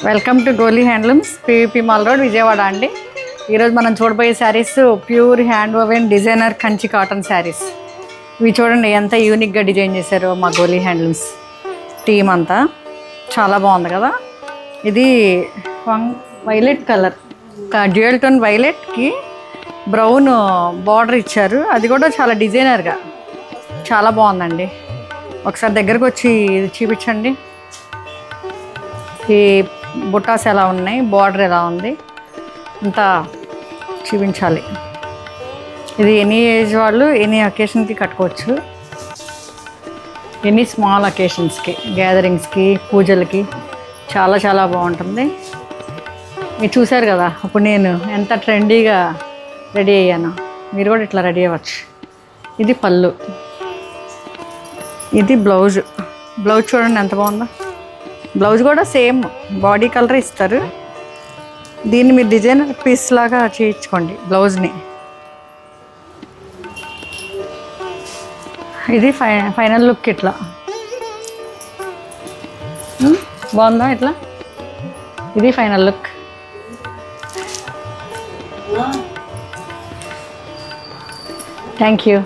Welcome to Goli handlooms, PVP mall road, Vijayawada అండి. ఈరోజు మనం చూడబోయే saris pure hand woven designer Kanchi cotton saris. ఇవి చూడండి ఎంత యూనిక్గా డిజైన్ చేశారో మా గోలీ హ్యాండ్లూమ్స్ టీమ్ అంతా. చాలా బాగుంది కదా. ఇది వైలెట్ కలర్, డ్యూయల్ టోన్ వైలెట్కి బ్రౌన్ బార్డర్ ఇచ్చారు. అది కూడా చాలా డిజైనర్గా చాలా బాగుందండి. ఒకసారి దగ్గరకు వచ్చి చూపించండి. ఈ బుట్టాస్ ఎలా ఉన్నాయి, బార్డర్ ఎలా ఉంది, అంతా చూపించాలి. ఇది ఎనీ ఏజ్ వాళ్ళు ఎనీ అకేషన్కి కట్టుకోవచ్చు. ఎనీ స్మాల్ అకేషన్స్కి, గ్యాదరింగ్స్కి, పూజలకి చాలా చాలా బాగుంటుంది. మీరు చూశారు కదా ఇప్పుడు నేను ఎంత ట్రెండీగా రెడీ అయ్యాను. మీరు కూడా ఇట్లా రెడీ అవ్వచ్చు. ఇది పళ్ళు, ఇది బ్లౌజ్. బ్లౌజ్ చూడండి ఎంత బాగుందో. బ్లౌజ్ కూడా సేమ్ బాడీ కలర్ ఇస్తారు. దీన్ని మీరు డిజైనర్ పీస్ లాగా చేయించుకోండి బ్లౌజ్ని. ఇది ఫైనల్ లుక్. ఇట్లా బాగుందా? ఇట్లా ఇది ఫైనల్ లుక్. Thank you.